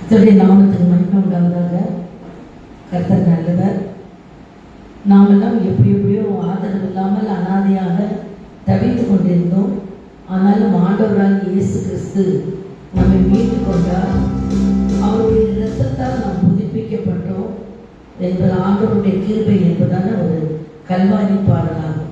கர்த்தருடைய நாமத்துக்கு மகிமை உண்டாவதாக. கர்த்தர் நல்லவர். நாமெல்லாம் எப்படியோ ஆதரவு இல்லாமல் அனாதையாக தவித்து கொண்டிருந்தோம். ஆனாலும் ஆண்டவரால் இயேசு கிறிஸ்து நம்மை மீட்டு கொண்டார். அவருடைய இரத்தத்தால் நாம் புதுப்பிக்கப்பட்டோம் என்பது ஆண்டவருடைய கிருபை என்பதான ஒரு கல்வாரி பாடலாகும்.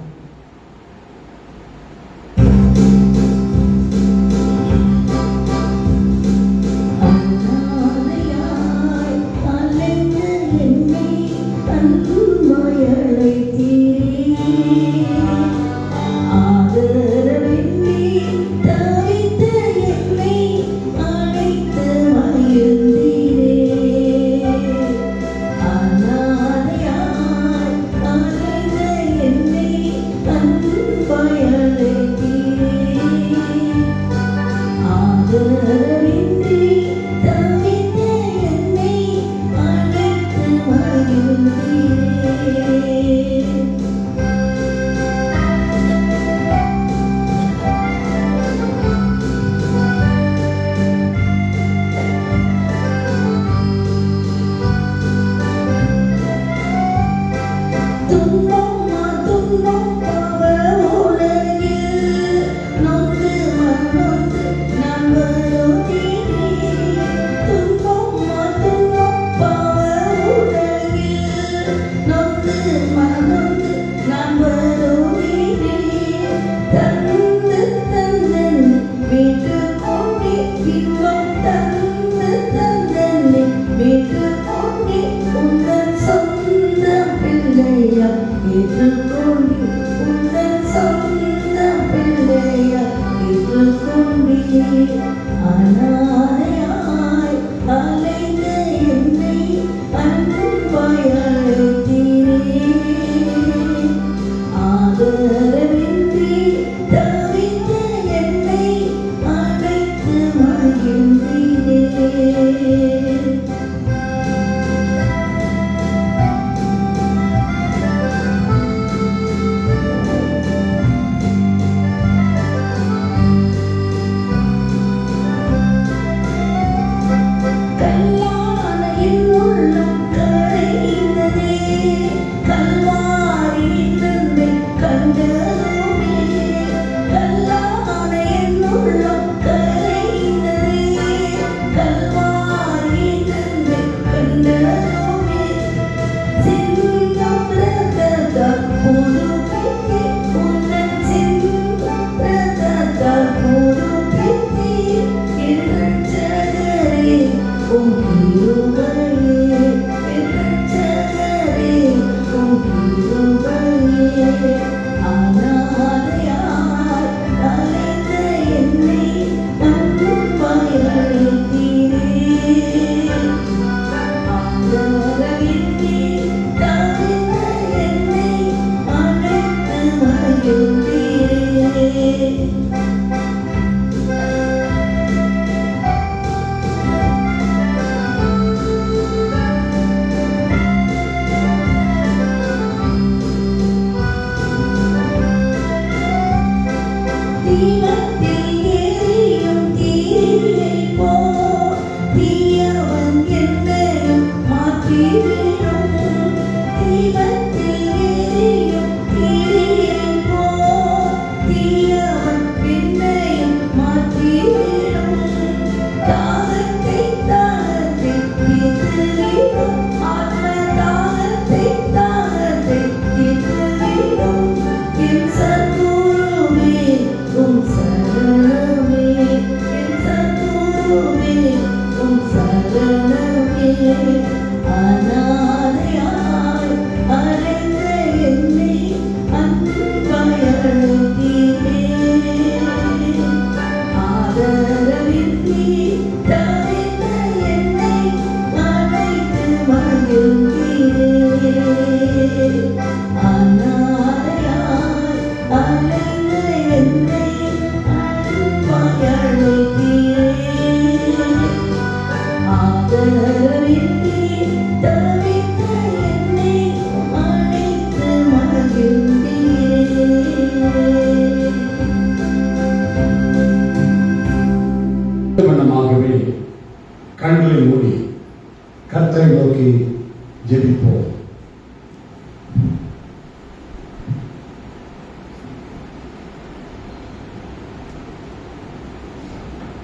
ஜெபிப்போம்.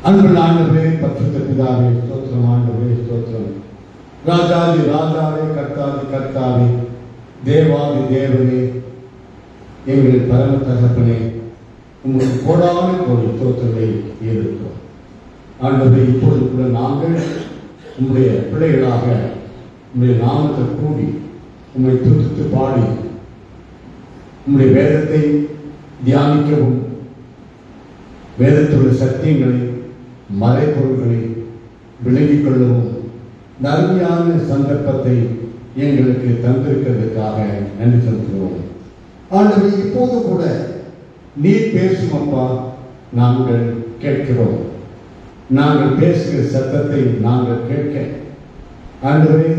அன்புள்ள ஆண்டவரே, பரிசுத்த பிதாவே, ஸ்தோத்திரம். ஆண்டவரே ஸ்தோத்திரம். ராஜாதி ராஜாவே, கர்த்தாதி கர்த்தாவே, தேவாதி தேவனே, எங்கள் பரம தகப்பனே, உங்களுக்கு கோடான கோடி ஸ்தோத்திரங்களை ஏறெடுக்கிறோம். ஆண்டவரே, இப்பொழுது கூட நாங்கள் உம்முடைய பிள்ளைகளாக உம்முடைய நாமத்தை கூடி உம்மை துதித்து பாடி உம்முடைய வேதத்தை தியானிக்கவும், வேதத்தில் உள்ள சத்தியங்களை மறைபொருள்களை விலகிக் கொள்ளவும் நன்மையான சந்தர்ப்பத்தை எங்களுக்கு தந்திருக்கிறதுக்காக நன்றி செலுத்துகிறோம். ஆண்டவரே, இப்போது கூட நீர் பேசும் அப்பா, நாங்கள் கேட்கிறோம். நாங்கள் பேசுகிற சத்தத்தை நாங்கள் கேட்க, ஆண்டவரே,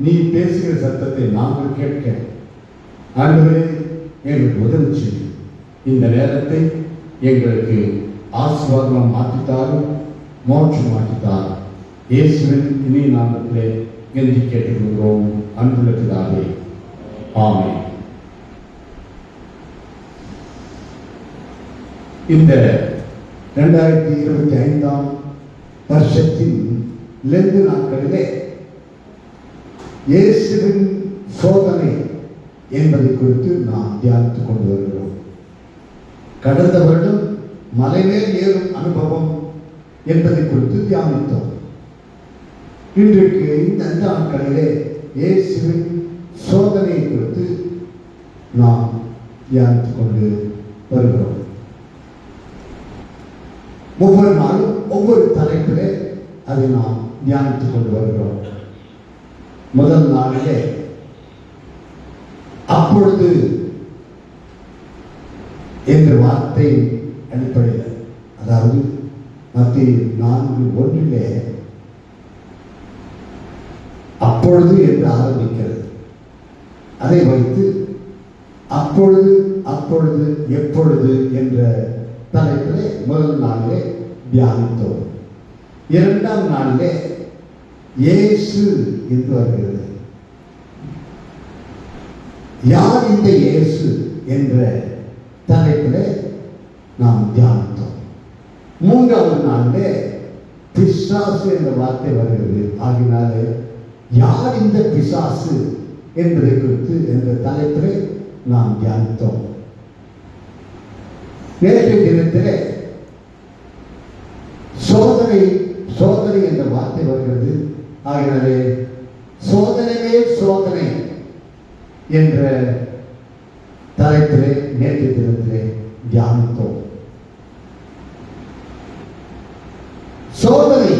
நீ பேசுகிற சத்தத்தை நாங்கள் கேட்க, ஆண்டவரே, எங்களுக்கு உதவி செய்யும். இந்த நேரத்தை எங்களுக்கு ஆசீர்வாதமாக மாற்றித்தாரும், மோட்சம் மாற்றித்தாரும். இயேசுவின் இனி நாமத்திலே கெஞ்சி கேட்டுக்கொள்கிறோம் அன்புள்ள பிதாவே, ஆமென். இந்த 2025 வருஷத்தின் லெந்து நாட்களிலே இயேசுவின் சோதனை என்பதை குறித்து நாம் தியானித்துக் கொண்டு வருகிறோம். கடந்த வருடம் மலைமேல் ஏறும் அனுபவம் என்பதை குறித்து தியானித்தோம். இன்றைக்கு இந்த நாட்களிலே இயேசுவின் சோதனை குறித்து நாம் தியானித்துக் கொண்டு வருகிறோம். ஒவ்வொரு நாளும் ஒவ்வொரு தலைப்பிலே அதை நாம் தியானித்துக் கொண்டு வருகிறோம். முதல் நாளிலே அப்பொழுது என்ற வார்த்தை அடிப்படையில், அதாவது மத்தேயு 4:1 அப்பொழுது என்று ஆரம்பிக்கிறது. அதை வைத்து அப்பொழுது அப்பொழுது எப்பொழுது என்ற தலைப்பிலே முதல் நாளிலே தியானித்தோம். இரண்டாம் நாளிலே இயேசு என்று வருகிறது. யார் இந்த இயேசு என்ற தலைப்பிலே நாம் தியானித்தோம். மூன்றாவது நாளிலே பிசாசு என்ற வார்த்தை வருகிறது. ஆகினாலே யார் இந்த பிசாசு என்பதை குறித்து என்ற தலைப்பிலே நாம் தியானித்தோம். நேற்றைய தினத்திலே சோதனை என்ற வார்த்தை வருகிறது. ஆகினாலே சோதனையே சோதனை என்ற தலைப்பிலே நேற்றைய தினத்திலே தியானித்தோம். சோதனை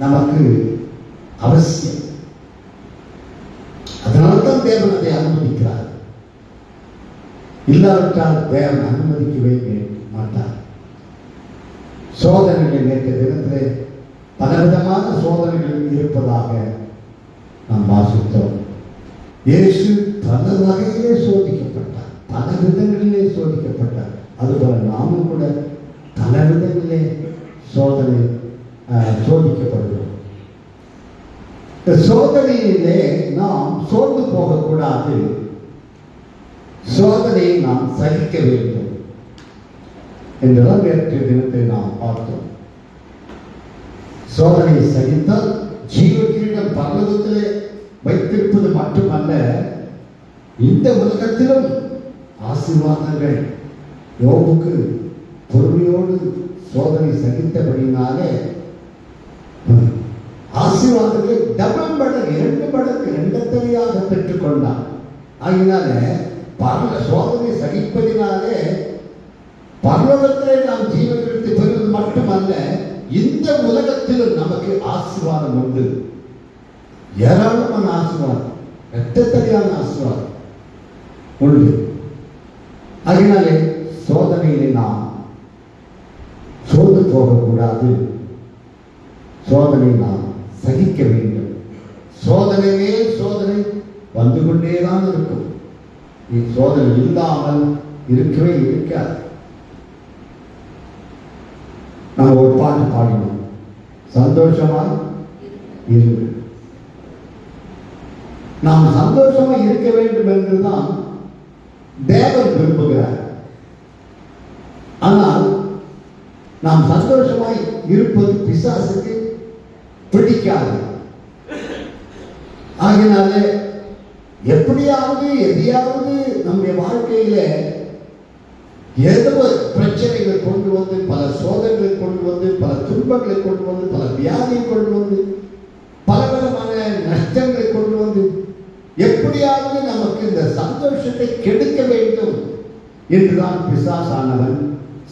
நமக்கு அவசியம். அதனால்தான் தேவன் அதை அனுமதிக்கிறார். இல்லாவிட்டால் தேவன் அனுமதிக்கவே மாட்டார். சோதனைகள் நேற்றைய தினத்திலே பலவிதமான சோதனைகள் இருப்பதாக நாம் வாசித்தோம். இயேசு பல வகையிலே சோதிக்கப்பட்டார், பல விதங்களிலே சோதிக்கப்பட்டார். அதுபோல நாமும் கூட பல விதங்களிலே சோதிக்கப்படுகிறோம். இந்த சோதனையிலே நாம் சோர்ந்து போகக்கூடாது. சோதனையை நாம் சகிக்க வேண்டும் என்றுதான் நேற்றைய தினத்தை நாம் பார்த்தோம். சோதனையை சகித்தால் ஜீவ கிரீடம் பரலோகத்திலே வைத்திருப்பது மட்டுமல்ல, இந்த உலகத்திலும் ஆசீர்வாதங்கள். யோபுக்கு பொறுமையோடு சோதனை சகித்தபடினாலே ஆசீர்வாதங்களை டபுள் மடங்கு, 2 மடங்கு, 2 பெற்றுக் கொண்டான். ஆகினால சோதனை சகிப்பதினாலே பரலோகத்திலே நாம் ஜீவகிரீடத்தை பெறுவது மட்டுமல்ல, இந்த உலகத்திலும் நமக்கு ஆசீர்வாதம் உண்டு. ஏராளமான ஆசீர்வாதம், இரட்டத்தடியான ஆசீர்வாதம் உண்டு. அதனாலே சோதனையிலே நாம் சோர்ந்து போகக்கூடாது. சோதனை நாம் சகிக்க வேண்டும். சோதனையே சோதனை வந்து கொண்டேதான் இருக்கும். நீ சோதனை இல்லாமல் இருக்கவே இருக்காது. நம்ம ஒரு பாட்டு பாடினோம், சந்தோஷமாக இரு. நாம் சந்தோஷமா இருக்க வேண்டும் என்றுதான் தேவன் விரும்புகிறார். ஆனால் நாம் சந்தோஷமாய் இருப்பது பிசாசுக்கு பிடிக்காது. ஆகினாலே எப்படியாவது எதையாவது நம்முடைய வாழ்க்கையில ஏதோ பிரச்சனைகளை கொண்டு வந்து, பல சோதனைகளை கொண்டு வந்து, பல துன்பங்களை கொண்டு வந்து, பல வியாதியை கொண்டு வந்து, பலவிதமான நஷ்டங்களை கொண்டு வந்து, எப்படியாவது நமக்கு இந்த சந்தோஷத்தை கெடுக்க வேண்டும் என்றுதான் பிசாசானவன்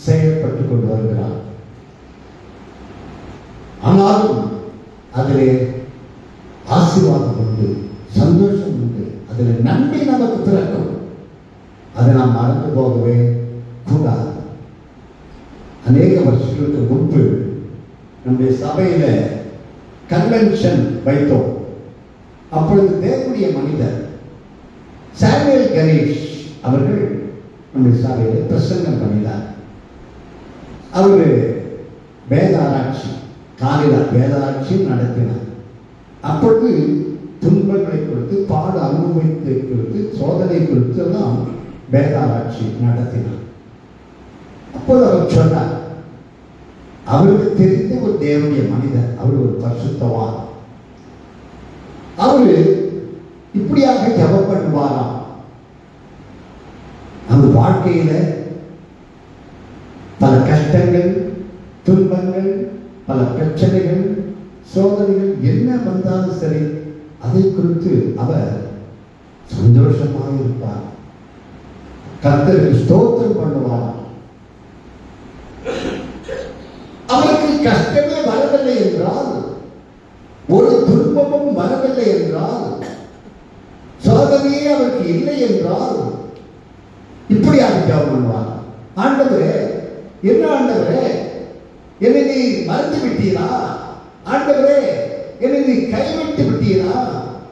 செயல்பட்டு கொண்டு வருகிறான். ஆனாலும் அதிலே ஆசீர்வாதம் உண்டு, சந்தோஷம் உண்டு, அதில் நன்றி நமக்கு பிறக்கும். அதை நாம் மறந்து போகவே கூடாது. அநேக வருஷங்களுக்கு முன்பு நம்முடைய சபையில கன்வென்ஷன் வைத்தோம். அப்பொழுது தேவனுடைய மனிதர் சாமுவேல் கணேஷ் அவர்கள் நம்முடைய சபையில பிரசங்கம் பண்ணினார். அவரு வேதாராய்ச்சி, காலையில் வேதாராய்ச்சி நடத்தினார். அப்பொழுது துன்பங்களை குறித்து, பாடு அனுபவத்தை குறித்து, சோதனை குறித்து எல்லாம் வேதாராய்ச்சி நடத்தினார். அப்போது அவர் சொன்னார், அவருக்கு தெரிந்த ஒரு தேவனுடைய மனிதர், அவர் ஒரு பரிசுத்தவான், அவரு இப்படியாக ஜெபம் பண்ணுவாராம். அந்த வாழ்க்கையில பல கஷ்டங்கள், துன்பங்கள், பல பிரச்சனைகள், சோதனைகள் என்ன வந்தாலும் சரி, அதை குறித்து அவர் சந்தோஷமாக இருப்பார், கர்த்தருக்கு ஸ்தோத்திரம் பண்ணுவார். அவருக்கு கஷ்டமே வரவில்லை என்றால், ஒரு துன்பமும் வரவில்லை என்றால், சோதனையே அவருக்கு இல்லை என்றால், இப்படியாக ஜெபம் பண்ணுவார். ஆண்டவரே, என்ன ஆண்டவரே, என்னை நீ மறந்து விட்டீரா? ஆண்டவரே, என்னை நீ கைவிட்டு விட்டீரா?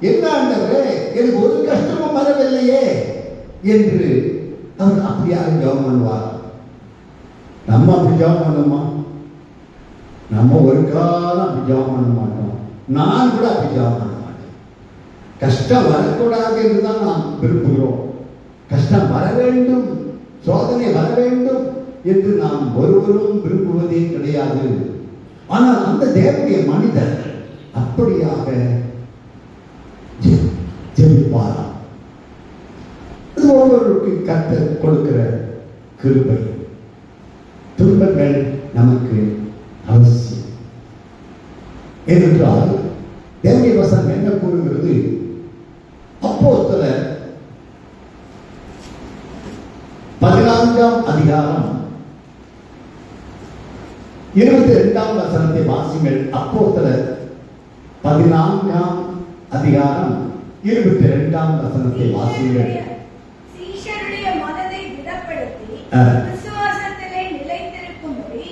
என்ன ஆண்டவரே, எனக்கு ஒரு கஷ்டமும் வரவில்லையே என்று அவர் அப்படியாக ஜெபம் பண்ணுவார். நம்ம அப்படி ஜெபம் பண்ணுமா? நம்ம ஒரு காலம் அப்படி ஜெபம் பண்ண மாட்டோம். நான் கூட அப்படி ஜெபம் பண்ண மாட்டேன். கஷ்டம் வரக்கூடாது என்றுதான் நாம் விரும்புகிறோம். கஷ்டம் வர வேண்டும், சோதனை வர வேண்டும் என்று நாம் ஒருவரும் விரும்புவதே கிடையாது. ஆனால் அந்த தேவனுடைய மனிதர் அப்படியாக ஜெபிப்பாராம். இது ஒவ்வொருவருக்கு கர்த்தர் கொடுக்கிற கிருபை. துன்பங்கள் நமக்கு அவசியம். ஏனென்றால் தேவனுடைய வசனம் என்ன கூறுகிறது? அப்போஸ்தலர் 14ஆம் அதிகாரம் 22ஆம் வசனத்தை வாசிங்கள். அப்போஸ்தலர் 14ஆம் அதிகாரம் 22ஆம் வசனத்தை வாசிங்கள். சீஷருடைய மனதை திடப்படுத்தி விசுவாசத்திலே நிலைத்திருக்கும்படி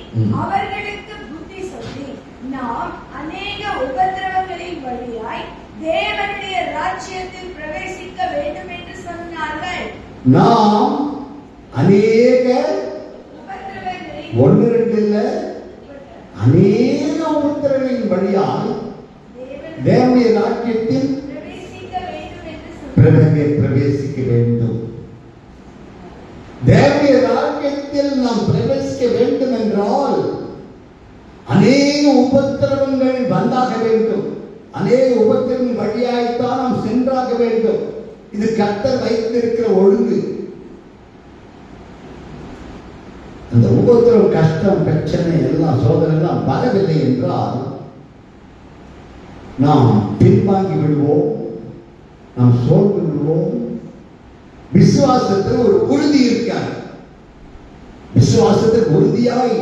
அவர்களுக்கு புத்தி சொல்லி, நாம் அநேக உபத்திரவங்களின் வழியாய் தேவனுடைய ராஜ்யத்தில் பிரவேசிக்க வேண்டும் என்று சொன்னார்கள். நாம் அநேக, ஒன்று ரெண்டு இல்ல, அநேக உபத்திரவங்களின் வழியாய் தேவனுடைய ராஜ்யத்தில் பிரவேசிக்க வேண்டும். தேவனுடைய ராஜ்யத்தில் நாம் பிரவேசிக்க வேண்டும் என்றால் அநேக உபத்திரவங்கள் வந்தாக வேண்டும். அநேக உபத்திரவங்கள் வழியாய்த்தான் நாம் சென்றாக வேண்டும். இது கர்த்தர் வைத்திருக்கிற ஒழுங்கு. அந்த உபத்திரவம், கஷ்டம், பிரச்சனை எல்லாம், சோதனை எல்லாம் வரவில்லை என்றால் நாம் பின்வாங்கி விடுவோம், நாம் சோர்ந்து விடுவோம். விசுவாசத்தில் ஒரு உறுதி இருக்காது. விசுவாசத்தில் உறுதியாய்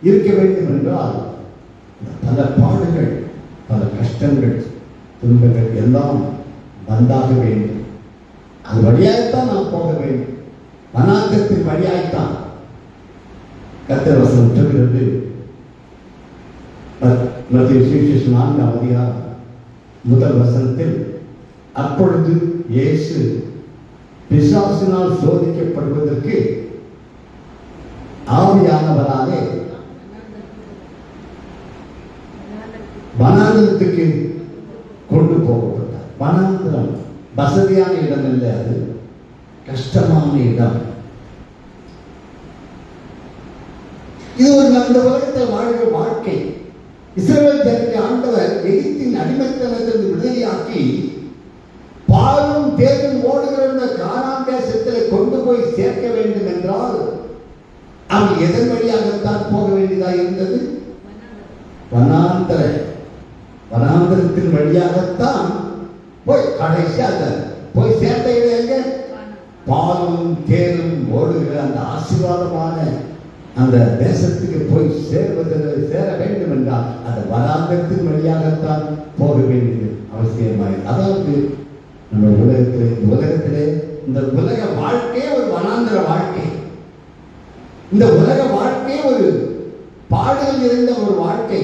இருக்க வேண்டும் என்றால் பல பாடுகள், பல கஷ்டங்கள், துன்பங்கள் எல்லாம் வந்தாக வேண்டும். அது வழியாய்த்தான் நாம் போக வேண்டும். வனாந்தரத்தின் வழியாய்த்தான். கர்த்தர் வசனம் சொல்கிறது, மத்தேயு சுவிசேஷம் 4ஆம் அதிகாரம் 1 வசனத்தில், அப்பொழுது இயேசு பிசாசினால் சோதிக்கப்படுவதற்கு ஆவியானவராலே வனாந்தரத்துக்கு கொண்டு போகப்பட்டார். வனாந்திரம் வசதியான இடம் இல்லை, அது கஷ்டமான இடம். இது ஒரு இந்த உலகத்தில் வாழ்கிற வாழ்க்கை. இஸ்ரவேல் ஜனங்களை ஆண்டவர் எகிப்தின் அடிமைத்தனத்திலிருந்து விடுதலையாக்கி பாலும் தேனும் ஓடுகிற இந்த கானான் தேசத்தில் கொண்டு போய் சேர்க்க வேண்டும் என்றால் அவன் எதன் வழியாகத்தான் போக வேண்டியதாக இருந்தது? வனாந்தரத்தின் வழியாகத்தான் போய் கடைசியாக போய் சேர்ந்த இடம் எங்க? பாலும் தேனும் ஓடுகிற அந்த ஆசீர்வாதமான அந்த தேசத்துக்கு போய் சேர வேண்டும் என்றால் அந்த வனாந்தரத்தின் வழியாகத்தான் போக வேண்டியது அவசியமாய். அதாவது நம்ம உலகத்திலே இந்த உலக வாழ்க்கையே ஒரு வனாந்தர வாழ்க்கை. இந்த உலக வாழ்க்கை ஒரு பாடுகள் நிறைந்த ஒரு வாழ்க்கை.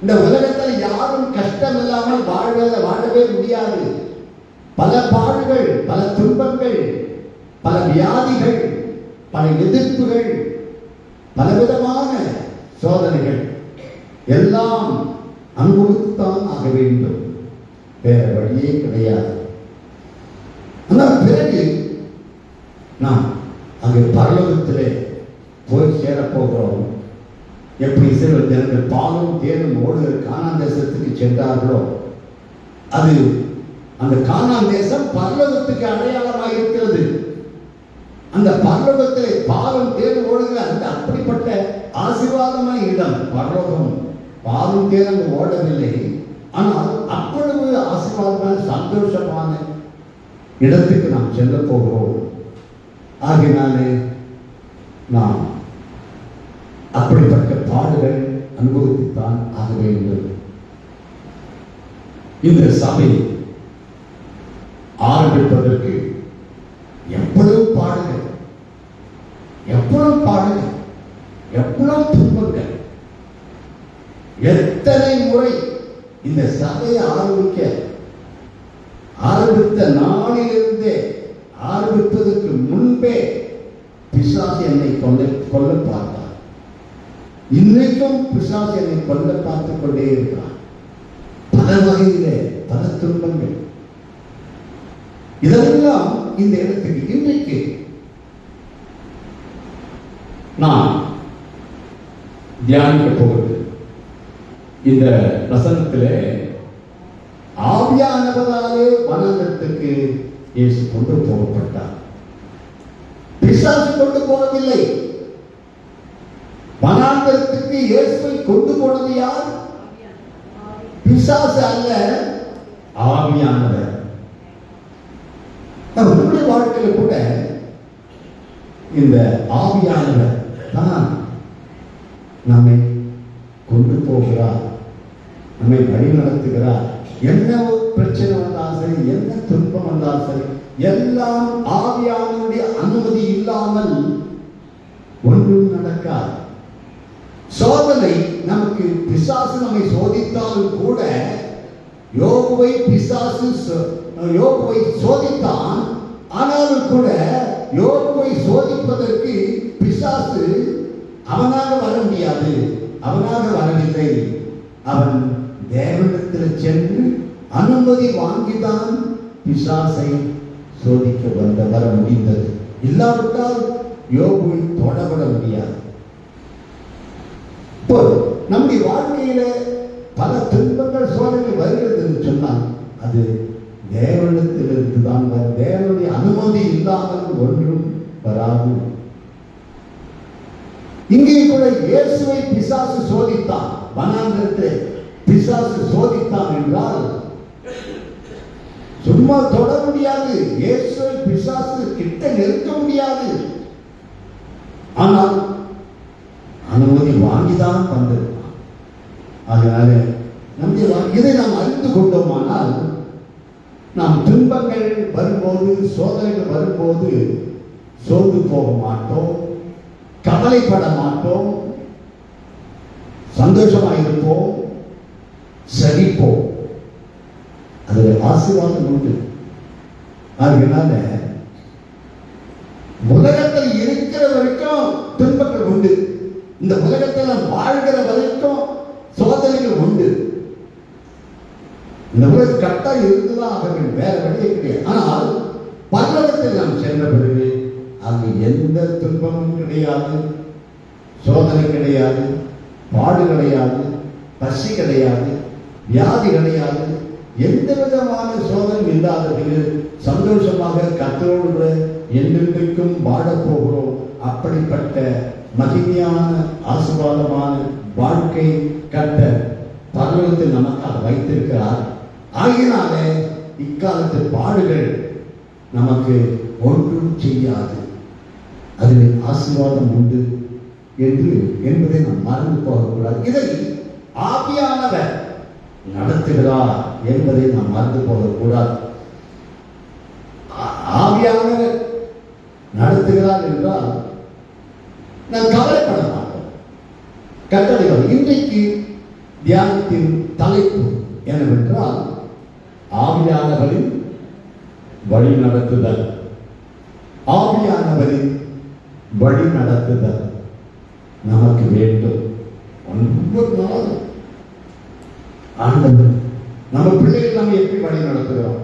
இந்த உலகத்தில் யாரும் கஷ்டம் இல்லாமல் வாழவே முடியாது. பல பாடுகள், பல துன்பங்கள், பல வியாதிகள், பல எதிர்ப்புகள், பலவிதமான சோதனைகள் எல்லாம் அனுபவித்துத்தான் ஆக வேண்டும். வேற வழியே கிடையாது. ஆனால் பிறகு நாம் அங்கே பரலோகத்திலே போய் சேரப்போகிறோம். எப்படி இஸ்ரவேல் ஜனங்கள் பாலும் தேனும் ஓடுகிற கானான் தேசத்துக்கு சென்றார்களோ, அது அந்த கானான் தேசம் பரலோகத்துக்கு அடையாளமாக இருக்கிறது. அந்த பரலோகத்திலே பாலும் தேனும் ஓடுகிற அந்த அப்படிப்பட்ட ஆசீர்வாதமான இடம் பரலோகம். பாலும் தேனும் ஓடவில்லை, ஆனால் அவ்வளவு ஆசீர்வாதமான சந்தோஷமான இடத்துக்கு நாம் செல்ல போகிறோம். ஆகினாலே நாம் அப்படிப்பட்ட பாடுகள் அனுபவித்துத்தான் ஆக வேண்டும். இந்த சபை ஆரம்பிப்பதற்கு எவ்வளவு பாடுகள், எவ்வளவு பாடுகள், எவ்வளவு துன்பங்கள், எத்தனை முறை இந்த சபையை ஆரம்பித்த நாளிலிருந்தே, ஆரம்பிப்பதற்கு முன்பே பிசாசு என்னை கொல்ல பார்த்தார். இன்னைக்கும் பிசாசு என்னை கொல்ல பார்த்துக் கொண்டே இருக்கிறார். பல வகையிலே பல துன்பங்கள். இதெல்லாம் இந்த இடத்துக்கு இன்றைக்கு நான் தியானிக்க போகிறது. இந்த வசனத்திலே ஆவியானவராலே வனாந்தரத்துக்கு இயேசு கொண்டு போகப்பட்டார். பிசாசு கொண்டு போகவில்லை. வனாந்தரத்துக்கு இயேசுவை கொண்டு போனது யார்? பிசாசு அல்ல, ஆவியானவர். நம்முடைய வாழ்க்கையில கூட இந்த ஆவியானவர் தான் நம்மை கொண்டு போகிறார், நம்மை வழி நடத்துகிறார். என்ன பிரச்சனை வந்தாலும் சரி, என்ன துன்பம் வந்தாலும் சரி, எல்லாம் ஆவியானவருடைய அனுமதி இல்லாமல் ஒன்றும் நடக்காது. சோதனை நமக்கு பிசாசு நம்மை சோதித்தாலும் கூட, யோபுவை சோதித்தான். ஆனாலும் கூட யோபுவை சோதிப்பதற்கு பிசாசு அவனாக வர முடியாது, அவனாக வரவில்லை. அவன் தேவனிடத்தில் சென்று அனுமதி வாங்கிதான் பிசாசை சோதிக்க வர முடிந்தது. இல்லாவிட்டால் யோபுவை தொடப்பட முடியாது. இப்போ நம்முடைய வாழ்க்கையில பல துன்பங்கள் சோதனைகள் வருகிறது என்று சொன்னால் அது தேவனிடத்திலிருந்து தான் வரும். தேவனுடைய அனுமதி இல்லாமல் ஒன்றும் வராது. இங்கே கூட இயேசுவை பிசாசு சோதித்தான். வனாந்தரத்தை பிசாசு சோதித்தான் என்றால் சும்மா தொட முடியாது. இயேசுவை பிசாசு கிட்ட நெருக்க முடியாது. ஆனால் அனுமதி வாங்கிதான் வந்திருப்பான். அதனால இதை நாம் அறிந்து கொண்டோமானால் நாம் துன்பங்கள் வரும்போது, சோதனைகள் வரும்போது சோர்ந்து போக மாட்டோம், கவலைப்பட மாட்டோம், சந்தோஷமாயிருப்போம், சரிப்போம். அதுல ஆசீர்வாதம் உண்டு. அதனால உலகத்தில் இருக்கிற வரைக்கும் துன்பங்கள் உண்டு. இந்த உலகத்தில் வாழ்கிற வரைக்கும் சோதனைகள் உண்டு. இந்த உலக கட்டாயம் இருந்துதான் ஆக வேண்டும், வேற வழியே கிடையாது. ஆனால் பரலோகத்தில் நாம் சென்ற பிறகு அங்கு எந்த துன்பமும் கிடையாது, சோதனை கிடையாது, பாடு கிடையாது, பசி கிடையாது, வியாதி கிடையாது, எந்த விதமான சோதனை இல்லாதவர்கள் சந்தோஷமாக கர்த்தரோடு என்றென்றைக்கும் வாழப் போகிறோம். அப்படிப்பட்ட மகிமையான ஆசீர்வாதமான வாழ்க்கை கர்த்தர் பரலோகத்தில் நமக்காக வைத்திருக்கிறார். ஆகினாலே இக்காலத்து பாடுகள் நமக்கு ஒன்றும் செய்யாது, அதில் ஆசீர்வாதம் உண்டு என்பதை நாம் மறந்து போகக்கூடாது. இதை ஆவியானவர் நடத்துகிறார் என்பதை நாம் மறந்து போகக்கூடாது. ஆவியானவர் நடத்துகிறார் என்றால் நாம் கவலைப்பட மாட்டோம். கட்டளைகள் இன்றைக்கு தியானத்தின் தலைப்பு என்னவென்றால் ஆவியானவரின் வழி நடத்துதல். ஆவியானவரின் வழி நடத்துதல் நமக்கு வேண்டும். ஒவ்வொரு நாளும் ஆண்டவர் நம்ம பிள்ளைகள் நம்ம எப்படி வழி நடத்துகிறோம்,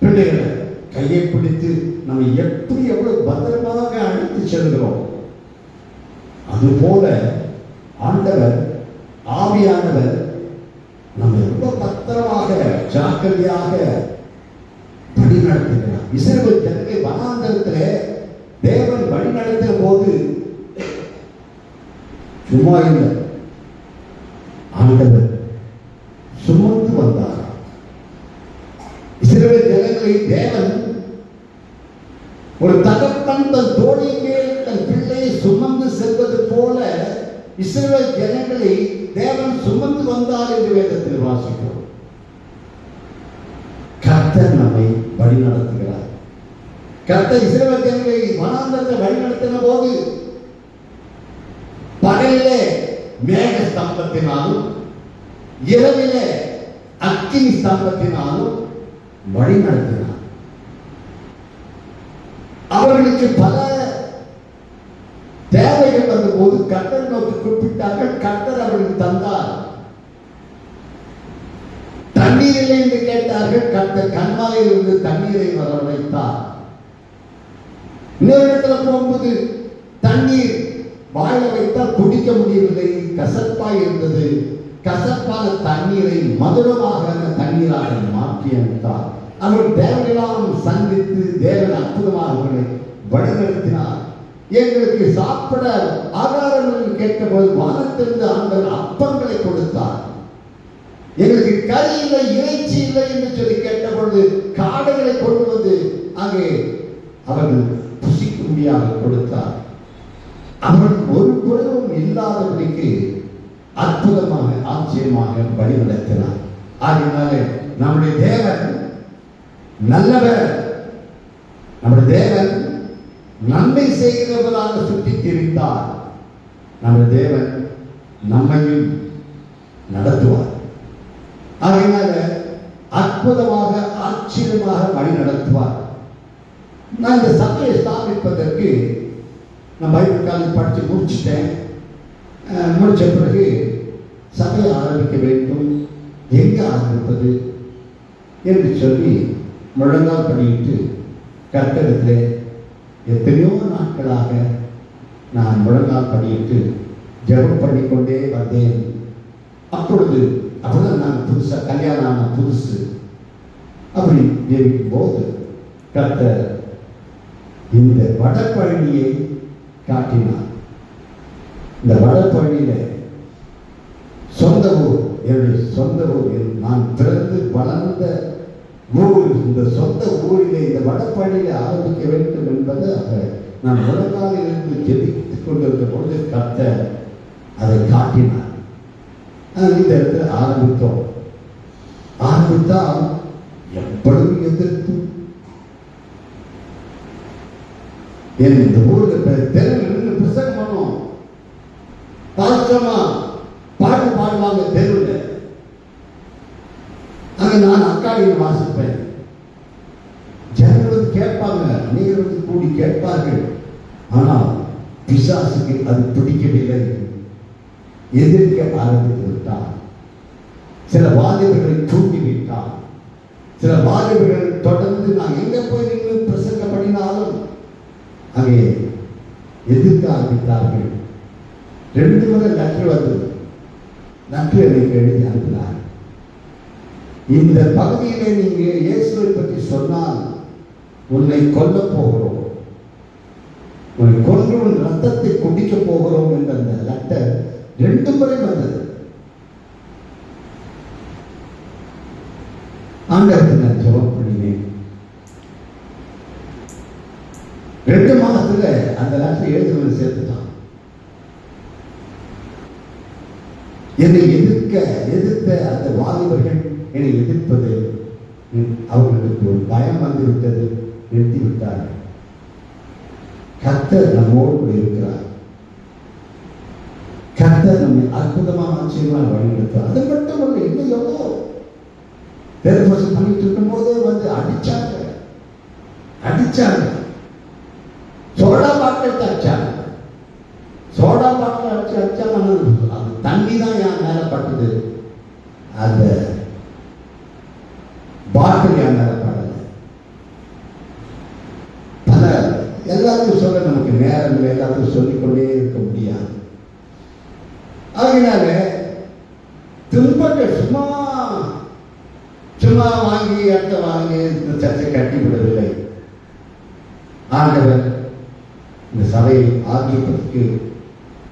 பிள்ளைகளை கையை பிடித்து நம்ம எப்படி எவ்வளவு பத்திரமாக அழைத்து செல்கிறோம், அதுபோல ஆண்டவர் ஆவியானவர் நம்ம ரொம்ப பத்திரமாக ஜாக்கிரதையாக வழி நடத்துகிறார். இஸ்ரவேல் ஜனங்களை வனாந்தரத்திலே தேவன் வழி நடத்துகிற போது சும்மா இல்லை, ஆண்டவர் சுமந்து வந்தார். இஸ்ரவேல் ஜனங்களை தேவன் ஒரு தகப்பன் தன் தோளின் மேல் தன் பிள்ளையை சுமந்து செல்வது போல இஸ்ரவேல் ஜனங்களை தேவன் சுமந்து வந்தார் என்று வேதத்தில் வாசிக்கிறோம். கர்த்தர் நம்மை வழி நடத்துகிறார். கர்த்தர் இஸ்ரவேல் ஜனங்களை வனாந்தரத்தை வழி நடத்தின போது பகலிலே மேக ஸ்தம்பத்தினாலும் இரவிலே அக்கினி ஸ்தம்பத்தினாலும் வழி நடத்தினார். அவர்களுக்கு பல தேவைகள் வந்த போது கர்த்தர் நோக்கி கூப்பிட்டார்கள். கர்த்தர் அவர்களுக்கு தந்தார். தண்ணீர் இல்லை என்று கேட்டார்கள். கர்த்தர் கண்மாயில் இருந்து தண்ணீரை வரவழைத்தார். இன்னொரு இடத்துல போகும்போது தண்ணீர் வாழ வைத்தால் குடிக்க முடியவில்லை, கசப்பாய் இருந்தது. கசப்பான தண்ணீரை மதுரமாக தண்ணீராக மாற்றி அமைத்தார். அவர்கள் தேவையெல்லாம் சந்தித்து தேவன் அற்புதமாக அவர்களை வழிநடத்தினார். எங்களுக்கு சாப்பிட ஆகாரங்கள் கேட்டபோது வானத்திலிருந்து ஆண்டவர் அப்பங்களை கொடுத்தார். எங்களுக்கு கறி இல்லை, இறைச்சி இல்லை என்று சொல்லி கேட்டபொழுது காடைகளை கொண்டு வந்து அங்கே அவர்கள் புசிக்கும்படியாக கொடுத்தார். அவர்களுக்கு ஒரு குறைவும் இல்லாதபடிக்கு அற்புதமாக ஆச்சரியமாக வழி நடத்தினார். ஆகினால நம்முடைய தேவன் நல்லவர், நம்முடைய தேவன் நன்மை செய்கிறவராக சுற்றி திரிந்தார். நம்முடைய தேவன் நம்மையும் நடத்துவார். ஆகையினால அற்புதமாக ஆச்சரியமாக வழி நடத்துவார். நான் இந்த சபையை ஸ்தாபிப்பதற்கு நான் பைபிள் காலேஜ் படித்து முடிச்சுட்டேன். முடிச்ச பிறகு சபையை ஆரம்பிக்க வேண்டும், எங்கே ஆரம்பிப்பது என்று சொல்லி முழங்கால் பண்ணிட்டு கர்த்தரிடத்திலே எத்தனையோ நாட்களாக நான் முழங்கால் பண்ணிட்டு ஜெபம் பண்ணிக்கொண்டே வந்தேன். அப்பொழுதுதான் நான் புதுசாக கல்யாணம் ஆன புதுசு. அப்படி ஜெபிக்கும் போது கர்த்தர் இந்த வடபழனியை காட்டினார். இந்த வடபழனியில சொந்த ஊர், என்னுடைய சொந்த ஊர், நான் பிறந்து வளர்ந்த ஊர். இந்த சொந்த ஊரிலே இந்த வடபழனியில ஆரம்பிக்க வேண்டும் என்பதாக நான் முழங்காலில் இருந்து ஜெபித்துக் கொண்டிருந்த பொழுது கர்த்தர் அதை காட்டினார். இந்த இடத்துல ஆரம்பித்தால் எவ்வளவு எதிர்ப்பு. இந்த ஊருக்கு தெருவில் புத்தகம் பண்ணும், பாசமா பாட்டு பாடுவாங்க தெருவில். அங்க நான் அக்காடியில் வாசிப்பேன். ஜனங்கள் கேட்பாங்க, அநேகர்கள் கூடி கேட்பார்கள். ஆனால் பிசாசுக்கு அது பிடிக்கவில்லை, எதிர்க்க ஆரம்பித்து விட்டார். சில வாலிபர்களை தூண்டிவிட்டான். சில வாலிபர்கள் தொடர்ந்து நான் எங்க போய் நின்று பிரசங்க பண்ணினாலும் அங்கே எதிர்க்க ஆரம்பித்தார்கள். 2 முறை லெட்டர் வந்தது. லெட்டர் எனக்கு எழுதி அனுப்பினார். இந்த பகுதியிலே நீங்க இயேசுவை பற்றி சொன்னால் உன்னை கொல்ல போகிறோம், உன்னை கொன்று உன் ரத்தத்தை குடிக்க போகிறோம் என்ற அந்த லெட்டர் 2 முறை வந்தது. ஆண்டவருக்கு நான் ஜெபம் பண்ணினேன். 2 மாதத்துல அந்த லெட்டர் எழுதுவது சேர்த்துட்டான். என்னை எதிர்த்த அந்த வாலிபர்கள் என்னை எதிர்ப்பது அவர்களுக்கு ஒரு பயம் வந்துவிட்டது, நிறுத்திவிட்டார்கள். கர்த்தர் நம்மோடு கூட இருக்கிறார். கர்த்தர் நம்மை அற்புதமாக ஆச்சரியமாக வழிநடத்துவார். அது மட்டும் இல்லை, இன்னும் எவ்வளோ பெருமசம் பண்ணிட்டு இருக்கும் போதே வந்து அடிச்சாங்க. சோடா பாட்டில் அடிச்சாங்க. சோடா பாட்டில் அடிச்சாங்க. அது தண்ணி தான் என் மேல பட்டது, அந்த பாட்டில் என் மேல படல. பல எல்லாத்தையும் சொல்ல நமக்கு நேரம் இல்லை, எல்லாத்தையும் சொல்லிக்கொண்டே இருக்க முடியாது. அதனால துன்பங்கள் சும்மா வாங்கி அடுத்த வாங்கி இந்த சர்ச்சை கட்டி விடவில்லை. ஆண்டவர் இந்த சபையை ஆக்கியதற்கு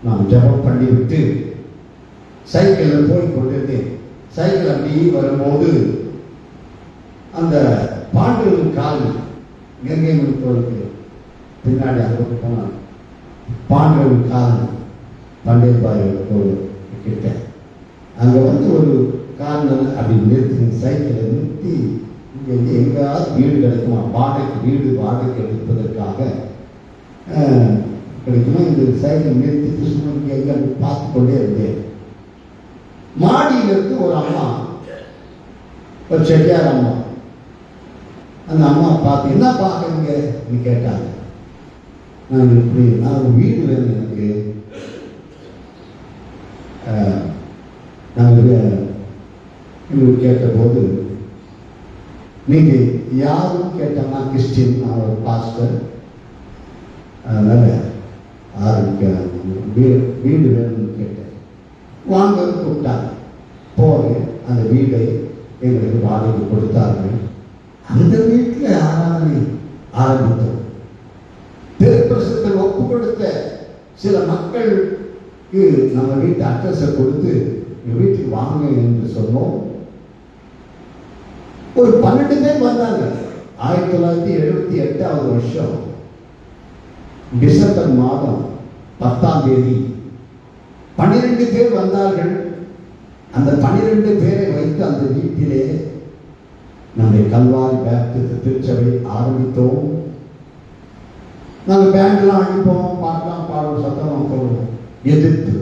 நாம் ஜெபம் பண்ணிவிட்டு சைக்கிளில் போய் கொண்டிருந்தேன். சைக்கிள் அப்படி வரும்போது அந்த பாண்டவன் கால் கங்கை மருத்துவருக்கு பின்னாடி அங்கே போனான். பாண்டவன் கால் பண்டேபாய் கிட்ட அங்கே வந்து ஒரு கார்னர் அப்படி நிறுத்தி சைக்கிளை நிறுத்தி இங்கே எங்காவது வீடு கிடைக்குமா, வாடகைக்கு எடுப்பதற்காக கிடைக்குமா, இந்த சைக்கிள் நிறுத்திட்டு சும்மா எங்க பார்த்து கொண்டே இருந்தேன். மாடியிலிருந்து ஒரு அம்மா, ஒரு செட்டியார் அம்மா, அந்த அம்மா பார்த்து என்ன பார்க்குறீங்க கேட்டாங்க. நான் ஒரு வீடு வேணும் எனக்கு, கேட்டபோது நீங்க யாரும் கேட்டோம்னா கிறிஸ்டின், நான் ஒரு பாஸ்டர், அதனால வீடு வேணும்னு கேட்டேன். வாங்க கூப்பிட்டாங்க. போறேன். அந்த வீடை எங்களுக்கு வாடகை கொடுத்தார்கள். அந்த வீட்டில் ஆராதனை ஆரம்பித்தோம். திருப்பிரசத்தில் ஒப்பு கொடுத்த சில மக்களுக்கு நம்ம வீட்டு அட்ரஸை கொடுத்து எங்கள் வீட்டுக்கு வாங்க என்று சொன்னோம். ஒரு 12 பேர் வந்தாங்க. 1978 வருஷம் டிசம்பர் மாதம் 10ஆம் தேதி 12 பேர் வந்தார்கள். அந்த 12 பேரை வைத்து அந்த வீட்டிலே நம்முடைய கல்வாரி பேப்டிஸ்ட் திருச்சபை ஆரம்பித்தோம். நாங்கள் பேண்டெல்லாம் அடிப்போம், பாட்டெல்லாம் பாடுவோம், சத்தமாக போடுவோம். எதிர்த்து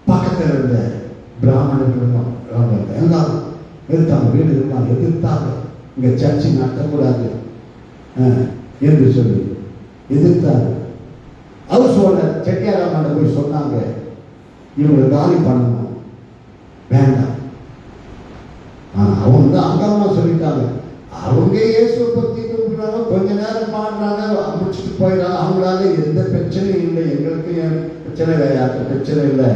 பக்கத்தில் இருந்த பிராமணர்களும் எல்லாரும் எதிர்த்தாங்க. வீடுகள்லாம் எதிர்த்தாங்க. இங்கே சர்ச்சை நடத்தக்கூடாது என்று சொல்லி எதிர்த்தாங்க. ஹவுஸ் ஓனர் செட்டியாராமன் போய் சொன்னாங்க, இவங்களை காலி பண்ணணும், வேண்டாம். அவங்க தான் அங்கம்மா சொல்லிட்டாங்க. அவங்க இயேசுவை பற்றி கூப்பிடுறாங்க, கொஞ்ச நேரம் பாடுறாங்க, முடிச்சுட்டு போயிடறாங்க. அவங்களால எந்த பிரச்சனையும் இல்லை, எங்களுக்கு பிரச்சனை இல்லை, யாருக்கு பிரச்சனை இல்லை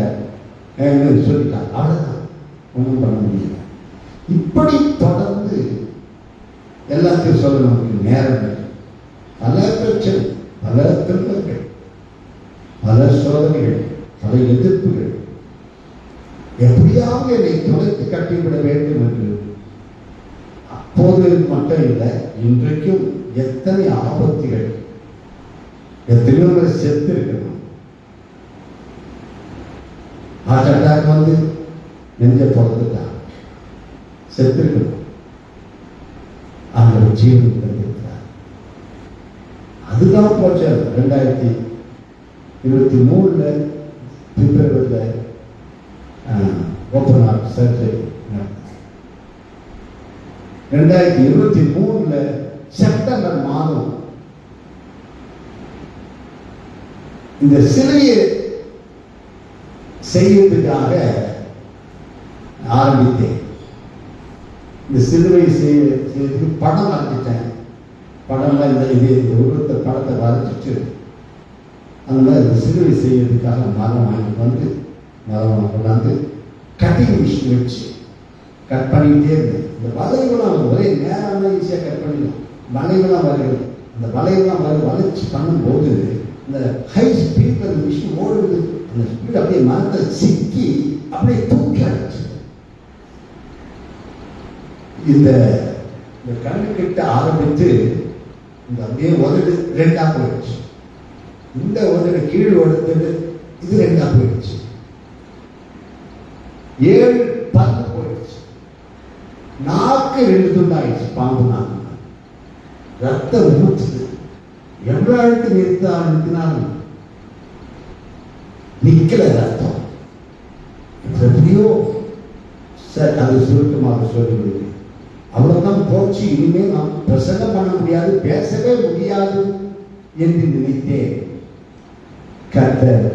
சொல்லிட்டாங்க. அவ்வளோதான், ஒன்றும் பண்ண முடியல. இப்படி தொடர்ந்து எல்லாத்தையும் சொல்ல நமக்கு நேரம் இல்லை. பல பிரச்சனை, பல துன்பங்கள், பல சோதனைகள், பல எதிர்ப்புகள். எப்படியாவது என்னை தொலைத்து கட்டிவிட வேண்டும் என்று அப்போது மட்டும் இல்லை, இன்றைக்கும் எத்தனை ஆபத்துகள், எத்தனையோ பேர் செத்து இருக்கணும். ஹார்ட் அட்டாக் வந்து நெஞ்ச பிறந்துட்டான், செத்து இருக்கணும். அந்த ஜீவன் தந்திருக்கிறார். அதுதான் போச்சு. 2023 பிப்ரவரியில் ஓப்பன் ஹார்ட் சர்ஜரி. 2023 செப்டம்பர் மாதம் இந்த சிலையை செய்யறதுக்காக ஆரம்பித்தேன். இந்த சிலுவை செய்யறதுக்கு படம் வரைஞ்சிட்டேன். படம்லாம் இந்த உருவத்தை படத்தை வரைச்சிட்டு அந்த மாதிரி இந்த சிலுவை செய்யறதுக்காக மரம் கொண்டாந்து கட்டிங் மிஷின் வச்சு கட் பண்ணிக்கிட்டே இருந்தேன். இந்த வளைவுலாம் ஒரே நேரம் ஈஸியாக கட் பண்ணிடலாம். வளைவுலாம் வருகிறது. அந்த வளைவுலாம் வளைச்சி பண்ணும்போது இந்த ஹை ஸ்பீட் அந்த மிஷின் ஓடுது. அந்த ஸ்பீட் அப்படியே மரத்தை சிக்கி அப்படியே தூக்கி அடிச்சு இந்த கண்ணு கிட்ட ஆரம்பித்து இந்த அப்படியே உதடு 2ஆ போயிடுச்சு. இந்த உதடு கீழ் உதடு இது 2ஆ போயிடுச்சு. 7 பல்லு போயிடுச்சு. நாக்கு 2 துண்டாயிடுச்சு. பாம்பு நாக்கு. ரத்தம் ஊற்றுது. எவ்வளவு அழுத்து நிறுத்தினாலும் நிக்கல ரத்தம். எப்படியோ சார் அது சுருக்கமாக சொல்லிவிடுது. அவ்வளவுதான் போச்சு. இனிமேல் நாம் பிரசங்கம் பண்ண முடியாது, பேசவே முடியாது என்று நினைத்தேன். கர்த்தர்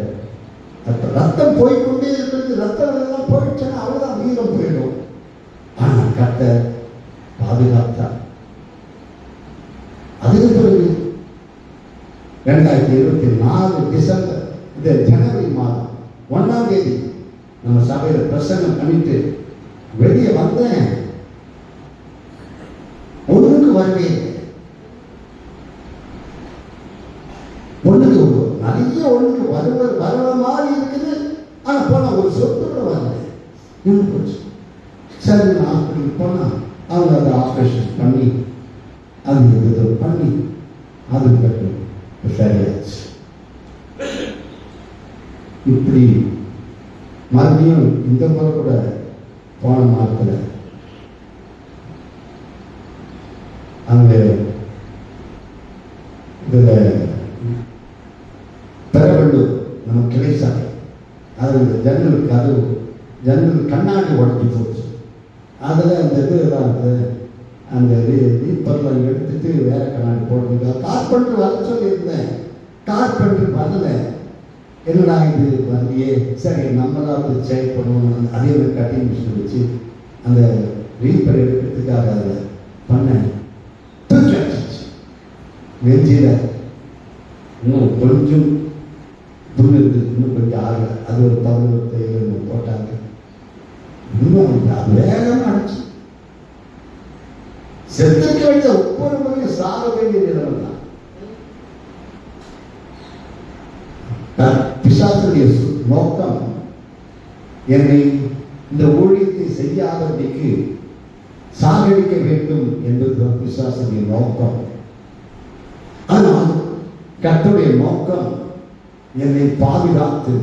ரத்தம் போய்கொண்டே இருக்கிறது. ரத்தம் எல்லாம் போயிடுச்சுன்னா அவ்வளவுதான், வீரம் போயிடும். ஆனால் கர்த்தர் பாதுகாத்தார். அதுக்கு பிறகு 2024 டிசம்பர் இந்த ஜனவரி மாதம் 1ஆம் தேதி நம்ம சபையில பிரசங்கம் பண்ணிட்டு வெளியே வந்தேன். ஒண்ணுக்கு வருவேன். ஒண்ணுக்கு நிறைய ஒண்ணுக்கு வர மாதிரி இருக்குது. ஆனா போனா ஒரு சொத்து கூட வரல. இன்னும் போச்சு. சரி நான் ஹாஸ்பிட்டலுக்கு போனா அவங்க அதை ஆப்ரேஷன் பண்ணி அது பண்ணி அது கட்டு சரியாச்சு. இப்படி மறுபடியும் இந்த முறை கூட போன மாதத்தில் அங்க இதுல பெரவள்ளூர் நம்ம கிளை சாலை அது ஜன்னல் கதவு ஜன்னல் கண்ணாடி உடஞ்சி போச்சு. அதில் அந்த இதுதான் அந்த ரீப்பர்லாம் எடுத்துட்டு வேற கண்ணாடி போடுறதுக்கு கார்பெண்டர் வர சொல்லியிருந்தேன். கார்பெண்டர் வரல. என்னடா இது வரலையே, சரி நம்மளாவது செக் பண்ணுவோம். அதே மாதிரி கட்டிங் மிஷின் வச்சு அந்த ரீப்பர் எடுக்கிறதுக்காக அதை பண்ணேன். நெஞ்சில இன்னும் கொஞ்சம் துணி இருக்குது, இன்னும் கொஞ்சம் ஆகலை. அது ஒரு 17 போட்டாங்க. இன்னும் வேகமாக அடிச்சு செத்துக்க வேண்டிய ஒவ்வொரு முறையும் சாக வேண்டிய நிலைமை தான். பிசாசுடைய நோக்கம் என்னை இந்த ஊழியத்தை செய்யாதபடிக்கு சாகடிக்க வேண்டும் என்பதுதான் பிசாசுடைய நோக்கம். ஆனால் கர்த்தருடைய நோக்கம் என்னை பாதுகாத்து